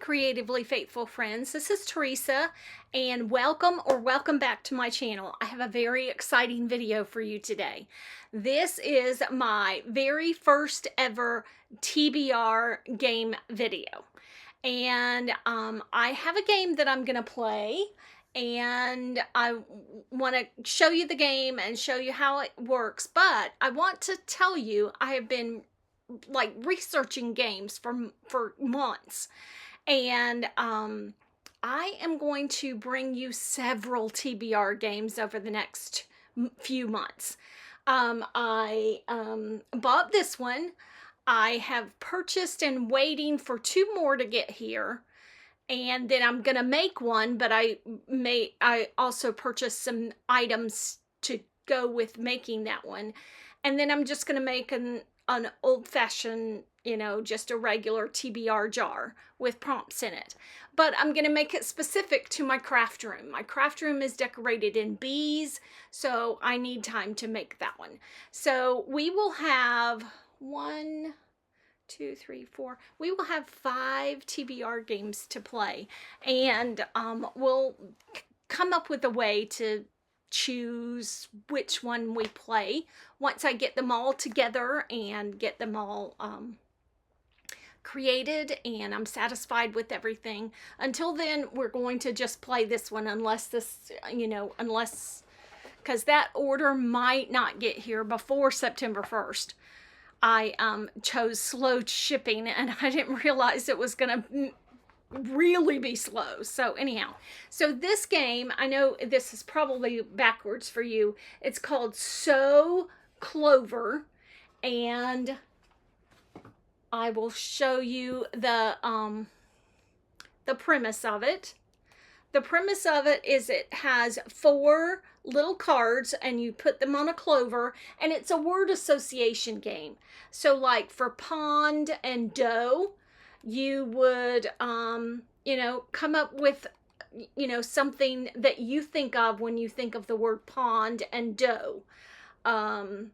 creatively faithful friends. This is Teresa, and welcome back to my channel. I have a very exciting video for you today. This is my very first ever TBR game video, and I have a game that I'm gonna play, and I want to show you the game and show you how it works. But I want to tell you I have been like researching games for months, and I am going to bring you several TBR games over the next few months. I bought this one. I have purchased and waiting for two more to get here, and then I'm gonna make one, but I also purchased some items to go with making that one, and then I'm just gonna make an old-fashioned, just a regular TBR jar with prompts in it. But I'm gonna make it specific to my craft room. My craft room is decorated in bees, so I need time to make that one. So we will have 1, 2, 3, 4. We will have 5 TBR games to play, and we'll come up with a way to choose which one we play once I get them all together and get them all created and I'm satisfied with everything. Until then, we're going to just play this one, unless because that order might not get here before September 1st. I chose slow shipping, and I didn't realize it was gonna really be slow. So anyhow, so this game, I know this is probably backwards for you. It's called Clover, and I will show you the premise of it. The premise of it is it has 4 little cards, and you put them on a clover, and it's a word association game. So like for pond and doe, you would come up with something that you think of when you think of the word pond and doe, and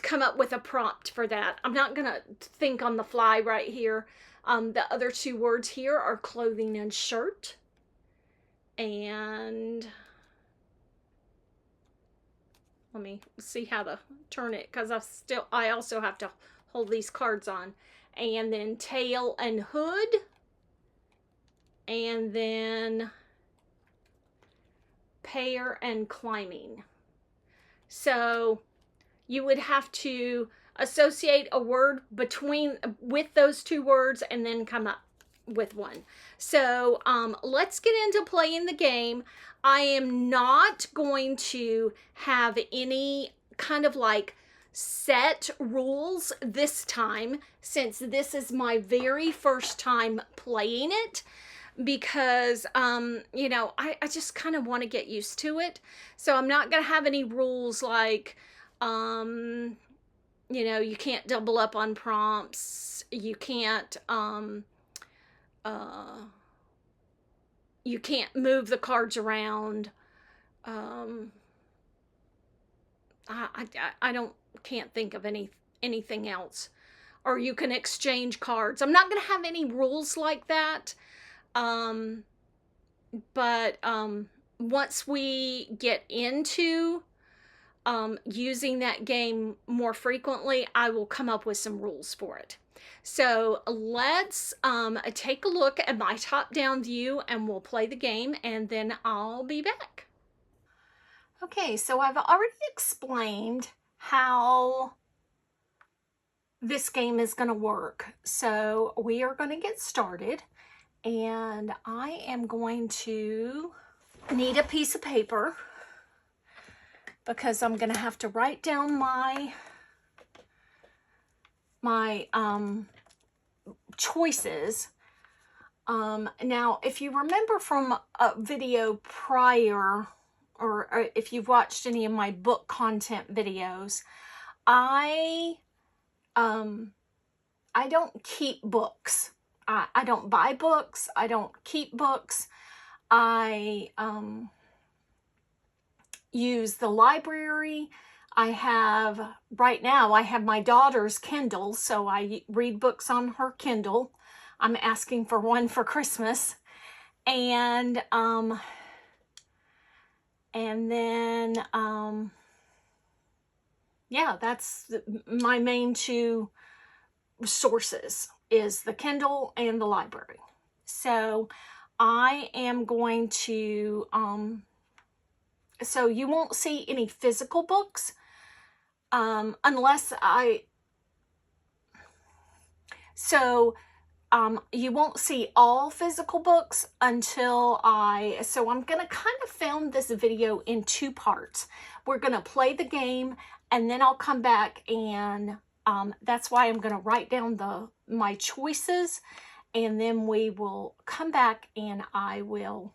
come up with a prompt for that. I'm not gonna think on the fly right here. The other 2 words here are clothing and shirt. And let me see how to turn it, because I also have to hold these cards on. And then tail and hood. And then pear and climbing. So you would have to associate a word with those 2 words and then come up with one. So let's get into playing the game. I am not going to have any kind of like set rules this time, since this is my very first time playing it, because I just kind of want to get used to it. So I'm not gonna have any rules like you can't double up on prompts, you can't move the cards around. I can't think of anything else. Or you can exchange cards. I'm not going to have any rules like that. But once we get into using that game more frequently, I will come up with some rules for it. So let's take a look at my top-down view, and we'll play the game, and then I'll be back. Okay, so I've already explained how this game is going to work. So we are going to get started, and I am going to need a piece of paper, because I'm going to have to write down my choices. Now, if you remember from a video prior, or if you've watched any of my book content videos, I don't keep books. I don't buy books. I don't keep books. I use the library. Right now I have my daughter's Kindle, so I read books on her Kindle. I'm asking for one for Christmas. And then, yeah, that's my main two sources, is the Kindle and the library. So I am going to, so you won't see any physical books, unless you won't see all physical books until so I'm going to kind of film this video in two parts. We're going to play the game, and then I'll come back, and that's why I'm going to write down my choices, and then we will come back and I will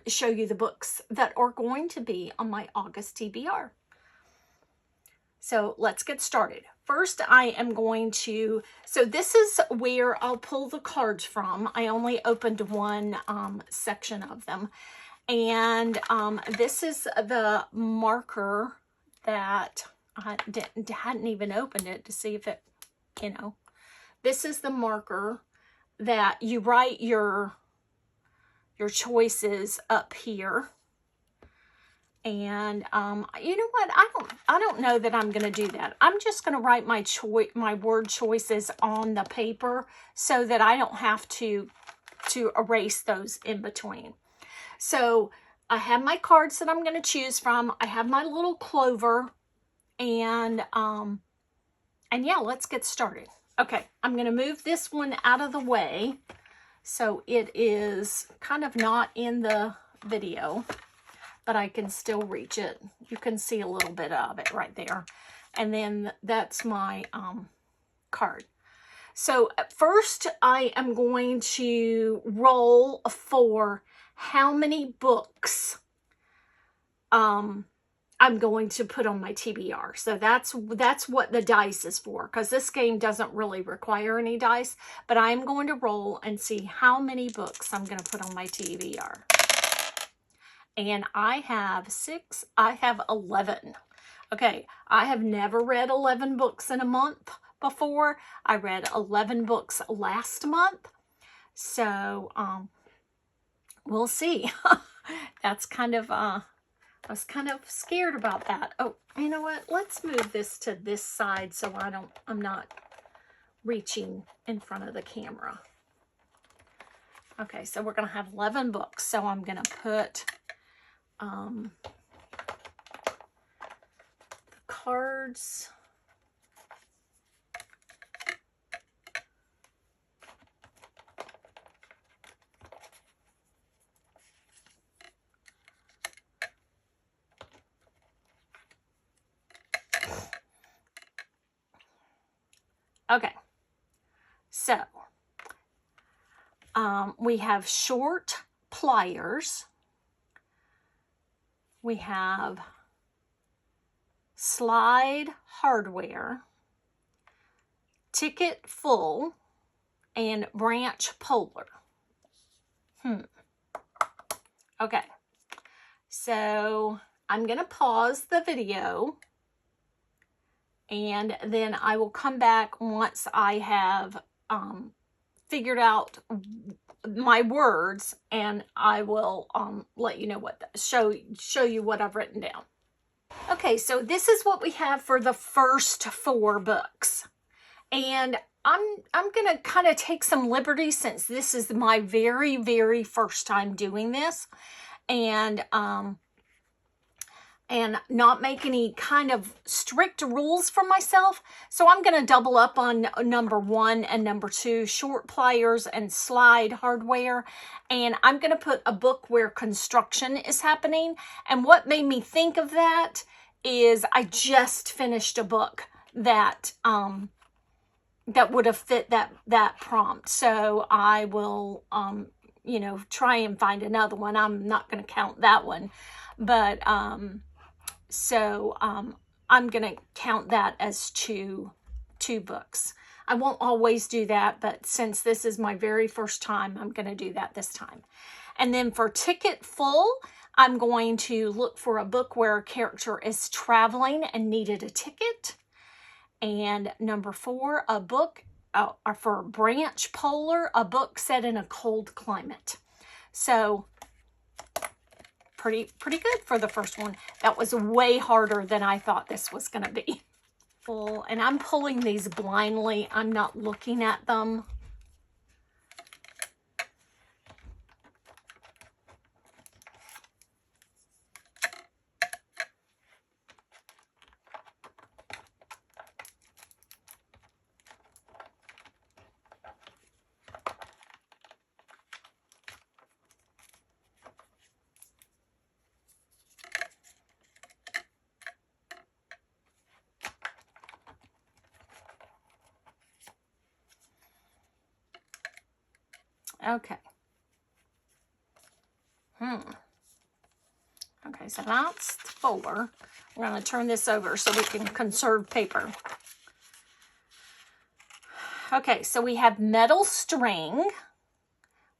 show you the books that are going to be on my August TBR. So let's get started. First, I am going to, so this is where I'll pull the cards from. I only opened one section of them. And this is the marker that I hadn't even opened it to see if it, this is the marker that you write your choices up here. And you know what? I don't know that I'm going to do that. I'm just going to write my word choices on the paper so that I don't have to erase those in between. So I have my cards that I'm going to choose from. I have my little Clover, and yeah, let's get started. Okay, I'm going to move this one out of the way so it is kind of not in the video, but I can still reach it. You can see a little bit of it right there. And then that's my card. So first I am going to roll for how many books I'm going to put on my TBR. So that's what the dice is for, because this game doesn't really require any dice, but I'm going to roll and see how many books I'm going to put on my TBR. And I have 6, I have 11. Okay, I have never read 11 books in a month before. I read 11 books last month. So, we'll see. That's kind of, I was kind of scared about that. Oh, you know what? Let's move this to this side so I'm not reaching in front of the camera. Okay, so we're going to have 11 books. So I'm going to put the cards. Okay, so we have short pliers. We have slide hardware, ticket full, and branch polar. Okay, so I'm going to pause the video, and then I will come back once I have figured out my words, and I will let you know show you what I've written down. Okay, so this is what we have for the first 4 books. And I'm going to kind of take some liberties since this is my very, very first time doing this. And not make any kind of strict rules for myself. So I'm going to double up on number 1 and number 2, short pliers and slide hardware. And I'm going to put a book where construction is happening. And what made me think of that is I just finished a book that that would have fit that prompt. So I will try and find another one. I'm not going to count that one, but I'm going to count that as two books. I won't always do that, but since this is my very first time, I'm going to do that this time. And then for ticket full, I'm going to look for a book where a character is traveling and needed a ticket. And number 4, a book for Branch Polar, a book set in a cold climate. So pretty good for the first one. That was way harder than I thought this was going to be. And I'm pulling these blindly. I'm not looking at them. Okay. Okay, so that's fuller. We're going to turn this over so we can conserve paper. Okay, so we have metal string.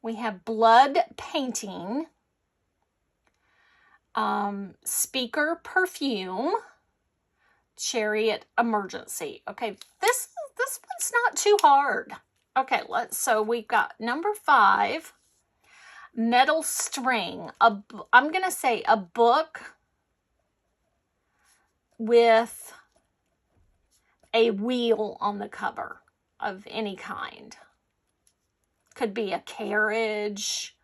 We have blood painting. Speaker perfume. Chariot emergency. Okay, this one's not too hard. Okay, so we've got number 5, metal string. I'm going to say a book with a wheel on the cover of any kind. Could be a carriage,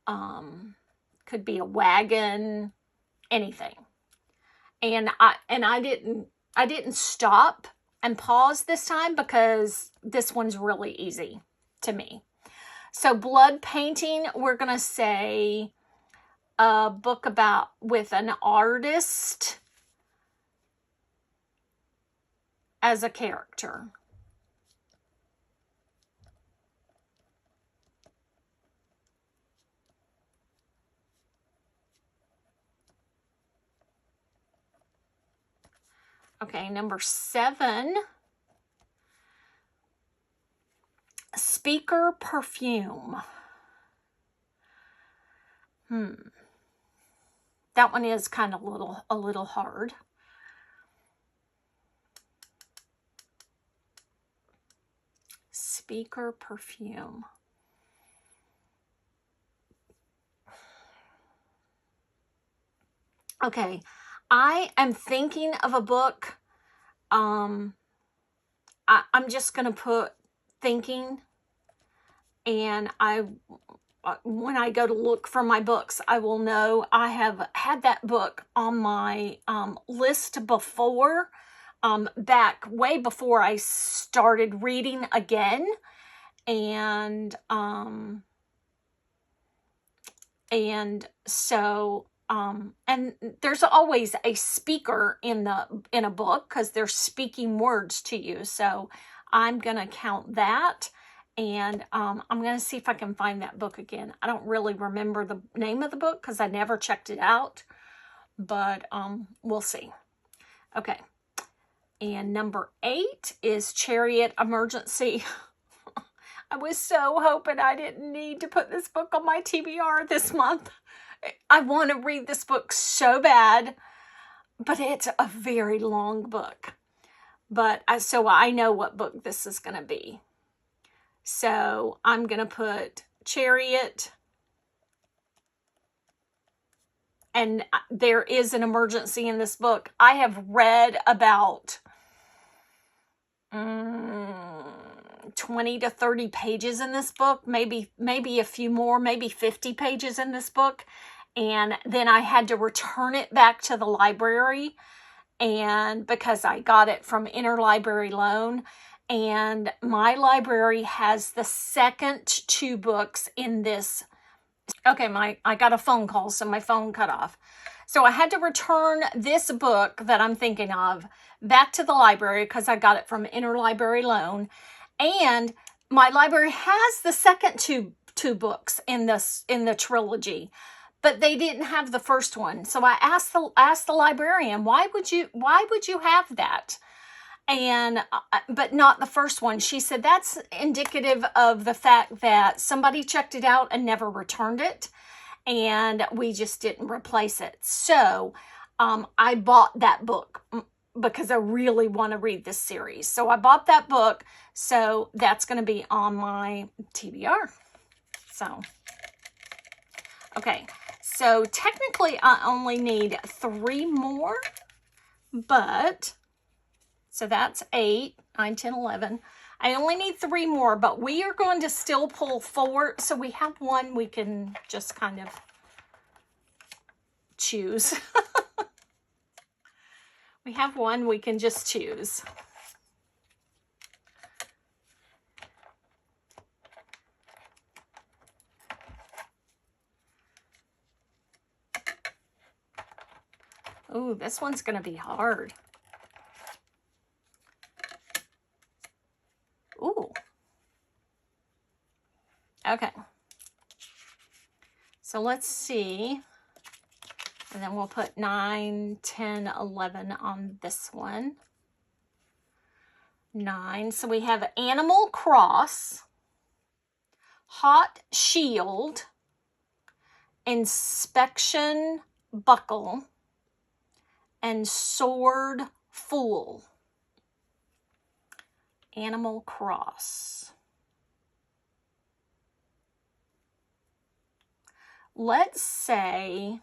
could be a wagon, anything. And I didn't stop and pause this time because this one's really easy to me. So blood painting, we're going to say a book with an artist as a character. Okay, number 7, speaker perfume. That one is kind of a little hard. Speaker perfume. Okay, I am thinking of a book. I'm just going to put thinking, and when I go to look for my books, I will know I have had that book on my list before, back way before I started reading again, and so and there's always a speaker in a book because they're speaking words to you. So I'm going to count that, and I'm going to see if I can find that book again. I don't really remember the name of the book because I never checked it out, but we'll see. Okay. And number 8 is Chariot Emergency. I was so hoping I didn't need to put this book on my TBR this month. I want to read this book so bad, but it's a very long book. But so I know what book this is going to be. So I'm going to put Chariot. And there is an emergency in this book. I have read about 20 to 30 pages in this book, maybe a few more, maybe 50 pages in this book. And then I had to return it back to the library, and because I got it from interlibrary loan, and my library has the second 2 books in this. Okay, I got a phone call, so my phone cut off. So I had to return this book that I'm thinking of back to the library because I got it from interlibrary loan. And my library has the second two books in the trilogy, but they didn't have the first one. So I asked the librarian, why would you have that? And but not the first one. She said that's indicative of the fact that somebody checked it out and never returned it, and we just didn't replace it. So I bought that book because I really want to read this series. So I bought that book. So that's going to be on my TBR. So, okay. So technically I only need 3 more, but, so that's 8, 9, 10, 11. I only need 3 more, but we are going to still pull 4. So we have one we can just kind of choose. We have one we can just choose. Ooh, this one's going to be hard. Ooh. Okay. So let's see. And then we'll put 9, 10, 11 on this one. 9. So we have Animal Cross, Hot Shield, Inspection Buckle, and Sword Fool. Animal Cross. Let's say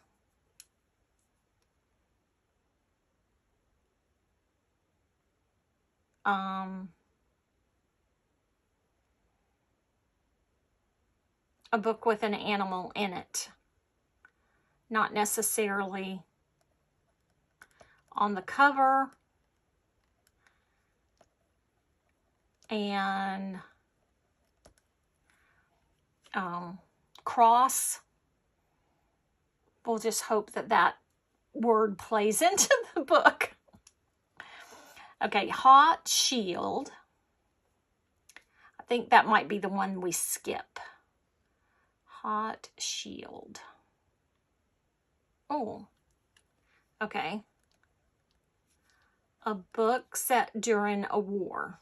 a book with an animal in it. Not necessarily on the cover. And cross. We'll just hope that that word plays into the book. Okay, Hot Shield. I think that might be the one we skip. Hot Shield. Oh, okay. A book set during a war.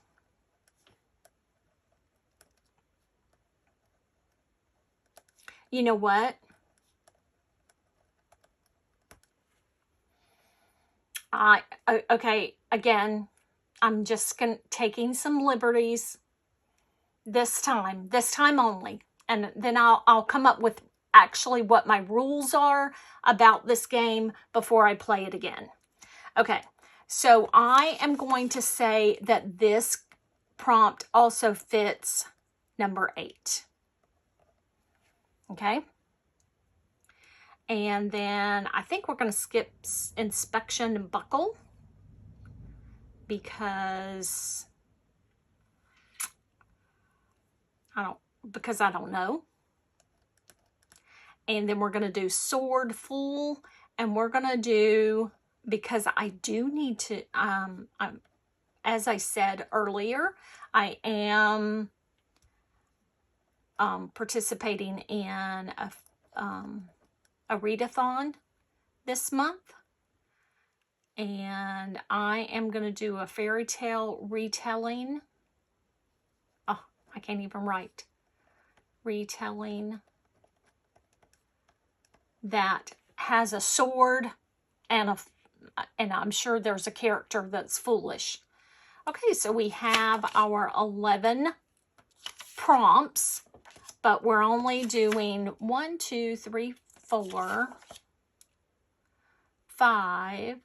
You know what? Okay, again, I'm just taking some liberties this time only. And then I'll come up with actually what my rules are about this game before I play it again. Okay, so I am going to say that this prompt also fits number 8. Okay. And then I think we're going to skip Inspection Buckle because I don't know. And then we're going to do Sword Fool, and we're going to do, because I do need to, as I said earlier, I am participating in a readathon this month, and I am going to do a fairy tale retelling. Oh, I can't even write. Retelling that has a sword and I'm sure there's a character that's foolish. Okay, so we have our 11 prompts, but we're only doing 1, 2, 3, 4, 5,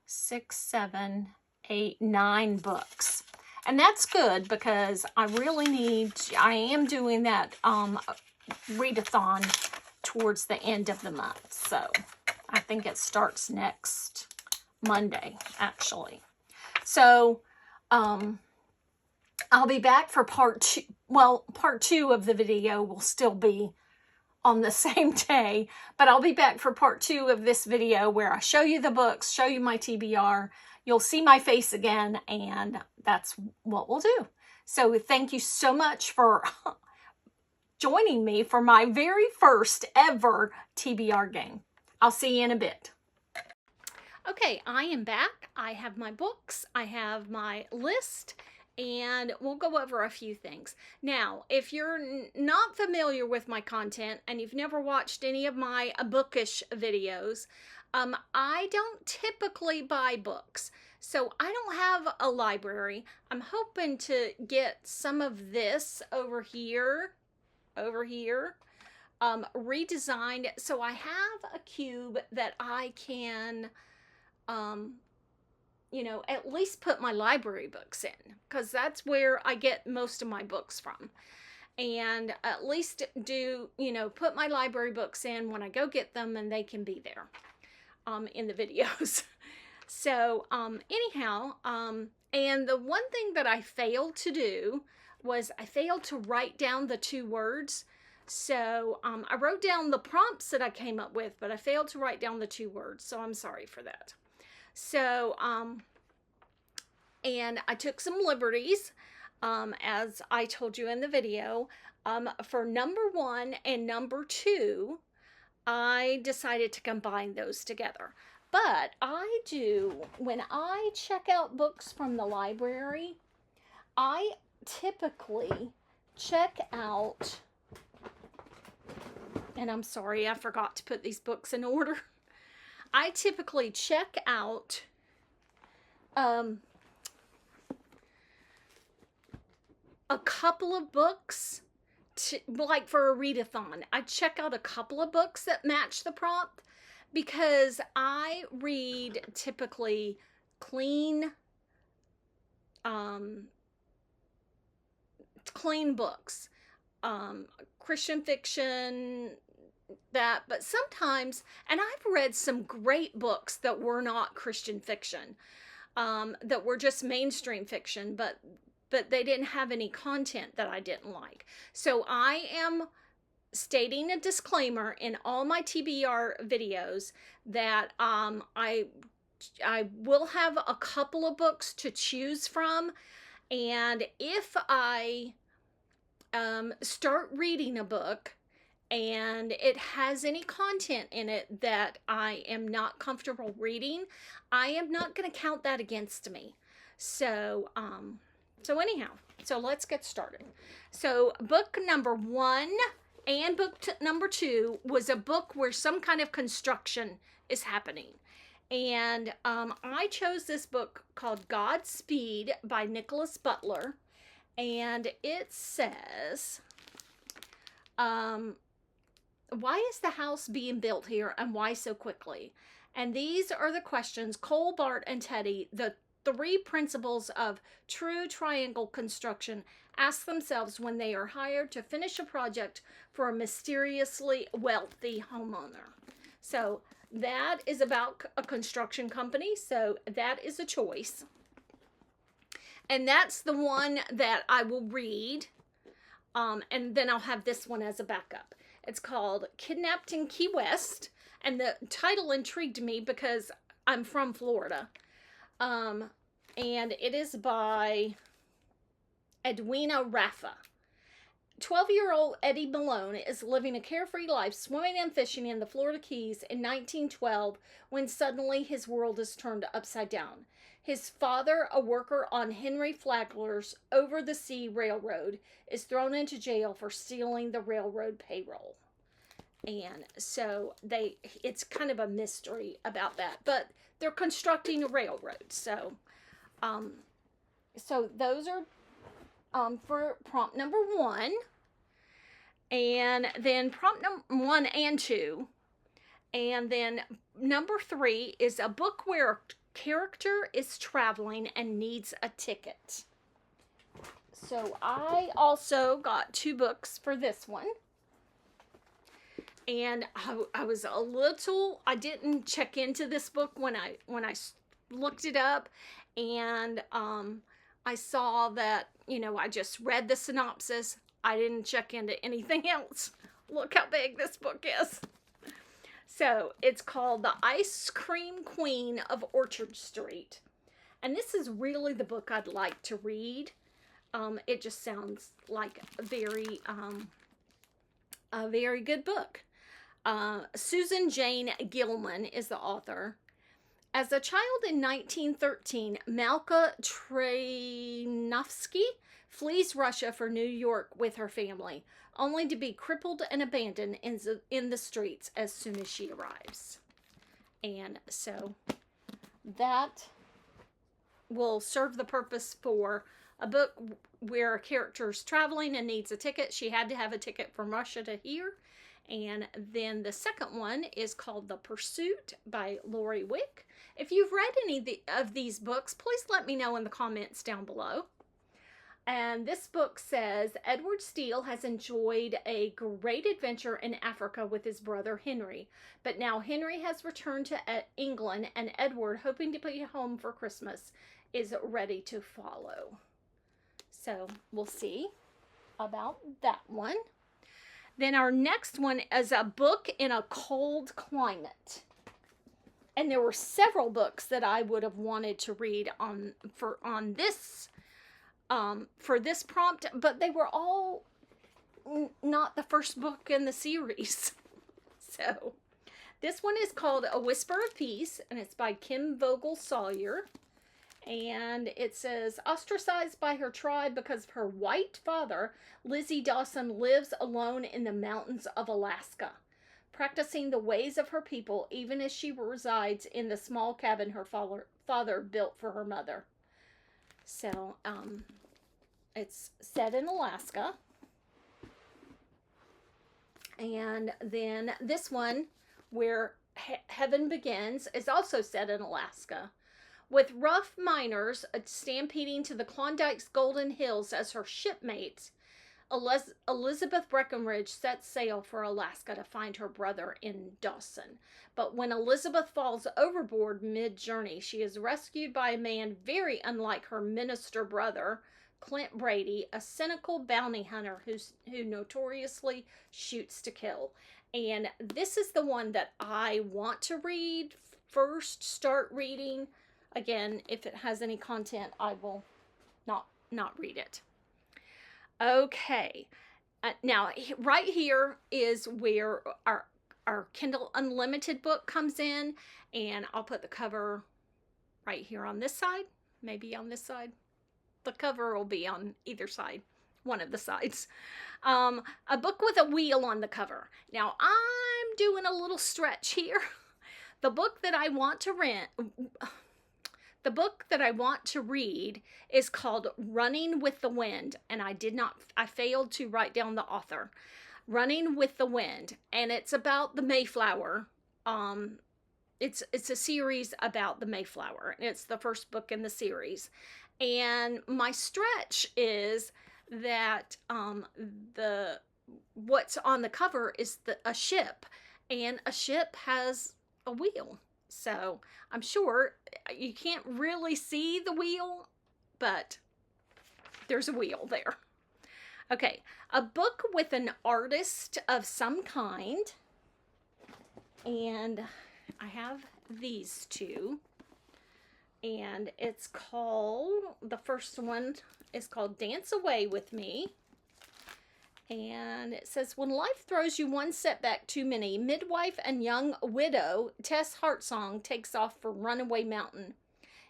6, 7, 8, 9 books. And that's good because I am doing that readathon towards the end of the month. So I think it starts next Monday, actually. So I'll be back for part 2. Well, part 2 of the video will still be on the same day, but I'll be back for part 2 of this video where I show you the books, show you my TBR. You'll see my face again, and that's what we'll do. So thank you so much for joining me for my very first ever TBR game. I'll see you in a bit. Okay, I am back. I have my books, I have my list, and we'll go over a few things. Now, if you're not familiar with my content and you've never watched any of my bookish videos, I don't typically buy books, so I don't have a library. I'm hoping to get some of this over here, redesigned so I have a cube that I can, um, at least put my library books in, because that's where I get most of my books from. And at least put my library books in when I go get them, and they can be there in the videos. So, anyhow, and the one thing that I failed to do was I failed to write down the 2 words. So, I wrote down the prompts that I came up with, but I failed to write down the 2 words. So I'm sorry for that. So, and I took some liberties, as I told you in the video. For number 1 and number 2, I decided to combine those together. But when I check out books from the library, I typically check out, and I'm sorry, I forgot to put these books in order. I typically check out a couple of books, like for a readathon. I check out a couple of books that match the prompt, because I read typically clean books, Christian fiction, but sometimes, and I've read some great books that were not Christian fiction, that were just mainstream fiction, but they didn't have any content that I didn't like. So I am stating a disclaimer in all my TBR videos that I will have a couple of books to choose from, and if I start reading a book and it has any content in it that I am not comfortable reading, I am not going to count that against me. So anyhow, so let's get started. So book number 1 and book number 2 was a book where some kind of construction is happening. And I chose this book called Godspeed by Nicholas Butler. And it says, why is the house being built here, and why so quickly? And these are the questions Cole, Bart, and Teddy, the 3 principles of true triangle construction, ask themselves when they are hired to finish a project for a mysteriously wealthy homeowner. So that is about a construction company, so that is a choice. And that's the one that I will read, and then I'll have this one as a backup. It's called Kidnapped in Key West, and the title intrigued me because I'm from Florida. And it is by Edwina Raffa. 12-year-old Eddie Malone is living a carefree life swimming and fishing in the Florida Keys in 1912 when suddenly his world is turned upside down. His father, a worker on Henry Flagler's over-the-sea railroad, is thrown into jail for stealing the railroad payroll. And so it's kind of a mystery about that, but they're constructing a railroad. So those are for prompt number 1, and then prompt number 1 and 2, and then number 3 is a book where a character is traveling and needs a ticket. So I also got 2 books for this one. And I didn't check into this book when I looked it up, and I saw that, I just read the synopsis. I didn't check into anything else. Look how big this book is. So it's called The Ice Cream Queen of Orchard Street. And this is really the book I'd like to read. It just sounds like a very good book. Susan Jane Gilman is the author. As a child in 1913, Malka Trainovsky flees Russia for New York with her family, only to be crippled and abandoned in the streets as soon as she arrives. And so that will serve the purpose for a book where a character's traveling and needs a ticket. She had to have a ticket from Russia to here. And then the second one is called The Pursuit by Lori Wick. If you've read any of these books, please let me know in the comments down below. And this book says, Edward Steele has enjoyed a great adventure in Africa with his brother Henry. But now Henry has returned to England, and Edward, hoping to be home for Christmas, is ready to follow. So we'll see about that one. Then our next one is a book in a cold climate. And there were several books that I would have wanted to read for this prompt, but they were all not the first book in the series. So this one is called A Whisper of Peace, and it's by Kim Vogel Sawyer. And it says, ostracized by her tribe because of her white father, Lizzie Dawson lives alone in the mountains of Alaska, practicing the ways of her people even as she resides in the small cabin her father built for her mother. So, it's set in Alaska. And then this one, Where Heaven Begins, is also set in Alaska, with rough miners stampeding to the Klondike's golden hills as her shipmates. Elizabeth Breckenridge sets sail for Alaska to find her brother in Dawson. But when Elizabeth falls overboard mid-journey, she is rescued by a man very unlike her minister brother, Clint Brady, a cynical bounty hunter who notoriously shoots to kill. And this is the one that I want to read first, start reading. Again, if it has any content, I will not read it. Okay, now right here is where our Kindle Unlimited book comes in, and I'll put the cover right here on this side, maybe on this side. The cover will be on either side, one of the sides. A book with a wheel on the cover. Now, I'm doing a little stretch here. The book that I want to read is called Running with the Wind, and I failed to write down the author. Running with the Wind, and it's about the Mayflower. It's a series about the Mayflower. It's the first book in the series. And my stretch is that what's on the cover is a ship, and a ship has a wheel. So I'm sure you can't really see the wheel, but there's a wheel there. Okay, a book with an artist of some kind. And I have these two. And it's called, the first one is called Dance Away With Me. And it says, when life throws you one setback too many, midwife and young widow Tess Hartsong takes off for Runaway Mountain.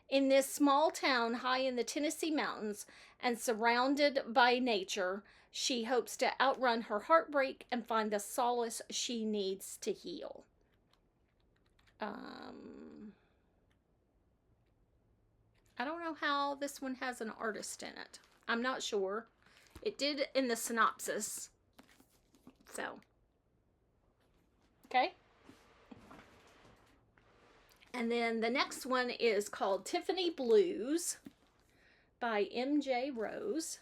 In this small town high in the Tennessee mountains and surrounded by nature, she hopes to outrun her heartbreak and find the solace she needs to heal. I don't know how this one has an artist in it. I'm not sure. It did in the synopsis. So, okay. And then the next one is called Tiffany Blues by M.J. Rose.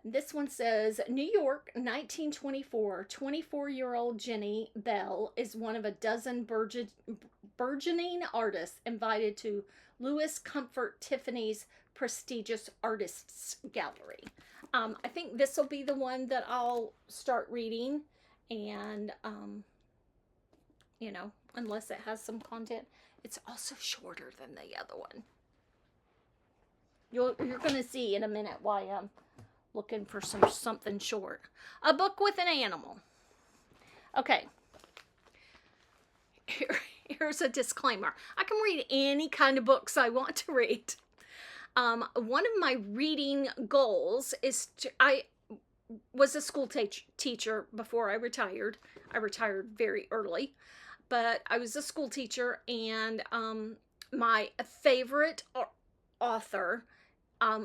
This one says, New York, 1924, 24-year-old Jenny Bell is one of a dozen burgeoning artists invited to Louis Comfort Tiffany's prestigious artists gallery. I think this will be the one that I'll start reading, and you know, unless it has some content. It's also shorter than the other one. You're going to see in a minute why I'm looking for something short. A book with an animal. Okay. Here's a disclaimer. I can read any kind of books I want to read. One of my reading goals is I was a school teacher before I retired. I retired very early. but I was a school teacher, and my favorite author,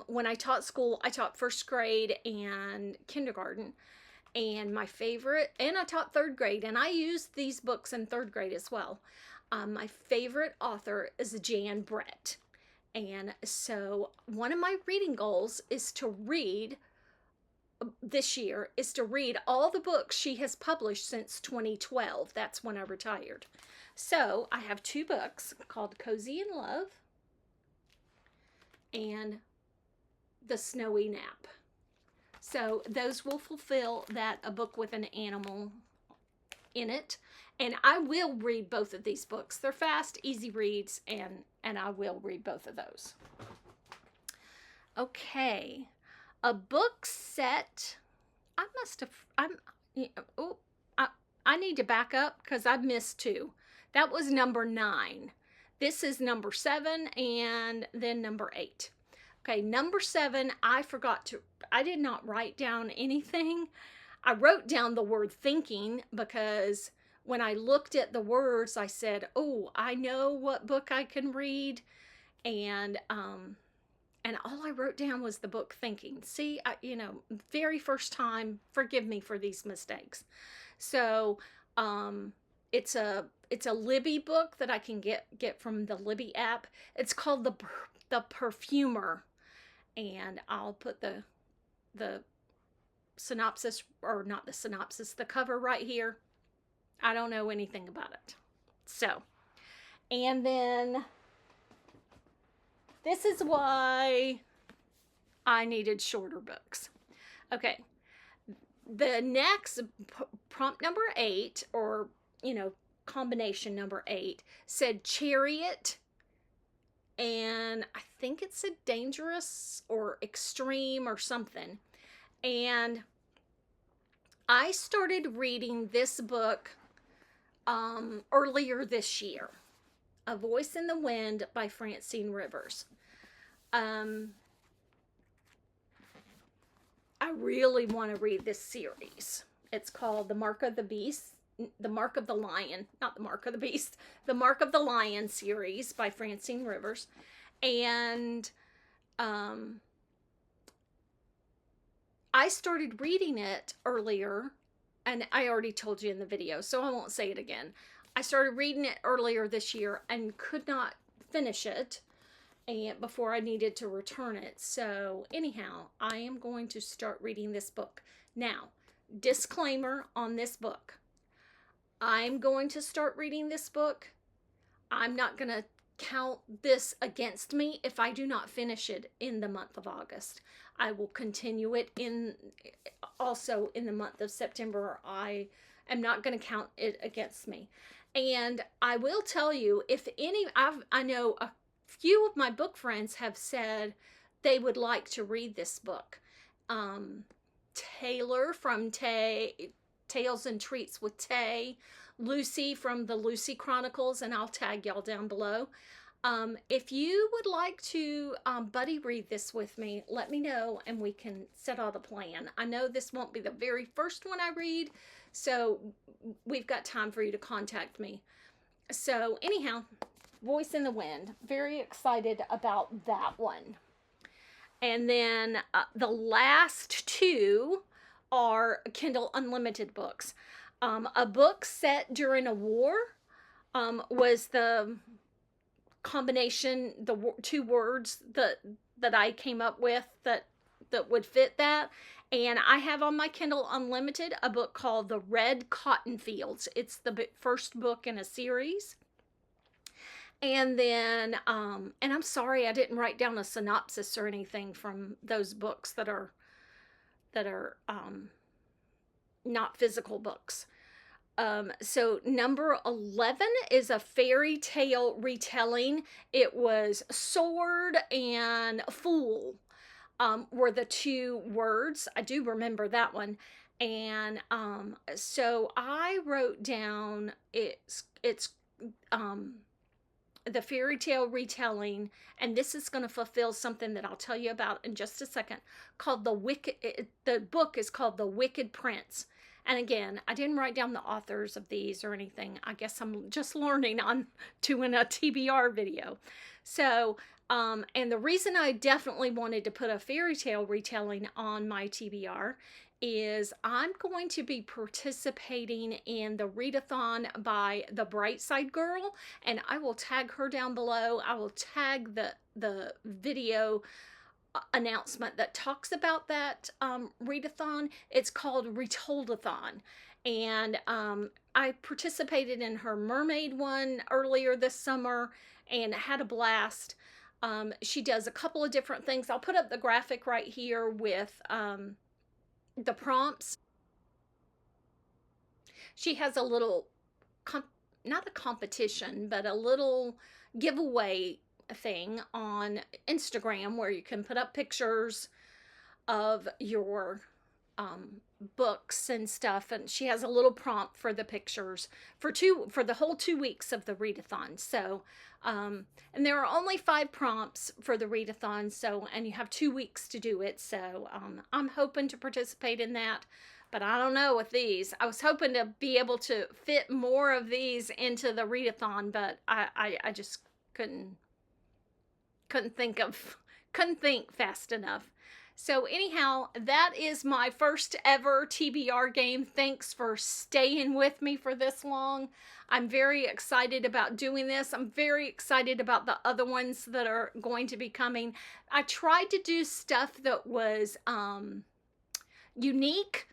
when I taught school, I taught first grade and kindergarten, and my favorite, and I taught third grade, and I used these books in third grade as well. My favorite author is Jan Brett. And so one of my reading goals is to read this year is to read all the books she has published since 2012. That's when I retired. So I have two books called Cozy in Love and The Snowy Nap. So those will fulfill that, a book with an animal in it. And I will read both of these books. They're fast, easy reads, and I will read both of those. Okay. A book set. I need to back up because I missed two. That was number 9. This is number 7 and then number 8. Okay, number 7, I did not write down anything. I wrote down the word thinking because when I looked at the words, I said, oh, I know what book I can read. And all I wrote down was the book Thinking. See, very first time, forgive me for these mistakes. So it's a Libby book that I can get from the Libby app. It's called The Perfumer. And I'll put the synopsis, or not the synopsis, the cover right here. I don't know anything about it. So, and then this is why I needed shorter books. Okay. The next prompt number 8, or, combination number 8, said Chariot. And I think it said dangerous or extreme or something. And I started reading this book earlier this year. A Voice in the Wind by Francine Rivers. I really want to read this series. It's called The Mark of the Beast. The Mark of the Lion, not The Mark of the Beast, The Mark of the Lion series by Francine Rivers. And I started reading it earlier, and I already told you in the video, so I won't say it again. I started reading it earlier this year and could not finish it and before I needed to return it. So anyhow, I am going to start reading this book. Now, disclaimer on this book. I'm going to start reading this book. I'm not going to count this against me if I do not finish it in the month of August. I will continue it also in the month of September. I am not going to count it against me. And I will tell you, I know a few of my book friends have said they would like to read this book. Taylor from Tales and Treats with Tay, Lucy from the Lucy Chronicles, and I'll tag y'all down below. If you would like to buddy read this with me, let me know and we can set out a plan. I know this won't be the very first one I read, so we've got time for you to contact me. So anyhow, Voice in the Wind. Very excited about that one. And then the last two are Kindle Unlimited books. A book set during a war was the combination, the two words that I came up with that would fit that. And I have on my Kindle Unlimited a book called The Red Cotton Fields. It's the first book in a series. And then, and I'm sorry I didn't write down a synopsis or anything from those books that are not physical books. So number 11 is a fairy tale retelling. It was sword and fool were the two words. I do remember that one. And so I wrote down it's the fairy tale retelling, and this is going to fulfill something that I'll tell you about in just a second, called the book is called The Wicked Prince. And again, I didn't write down the authors of these or anything. I guess I'm just learning on doing a TBR video. So, and the reason I definitely wanted to put a fairy tale retelling on my TBR is I'm going to be participating in the readathon by the Brightside Girl, and I will tag her down below. I will tag the video announcement that talks about that readathon. It's called Retoldathon, and I participated in her mermaid one earlier this summer and had a blast. She does a couple of different things. I'll put up the graphic right here with the prompts. She has a little, not a competition, but a little giveaway thing on Instagram where you can put up pictures of your books and stuff, and she has a little prompt for the pictures for the whole 2 weeks of the readathon. So and there are only 5 prompts for the readathon, so, and you have 2 weeks to do it. So I'm hoping to participate in that, but I don't know with these. I was hoping to be able to fit more of these into the readathon, but I just couldn't think fast enough. So anyhow, that is my first ever TBR game. Thanks for staying with me for this long. I'm very excited about doing this. I'm very excited about the other ones that are going to be coming. I tried to do stuff that was unique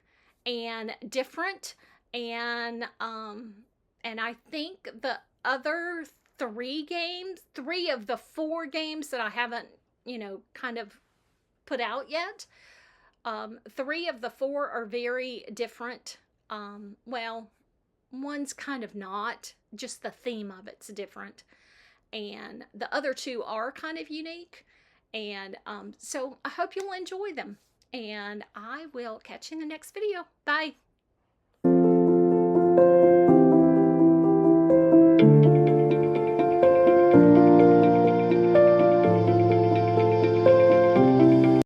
and different, and I think the other 3 of the 4 games that I haven't, kind of put out yet, 3 of the 4 are very different. Well, one's kind of not, just the theme of it's different, and the other 2 are kind of unique. And so I hope you'll enjoy them, and I will catch you in the next video. Bye.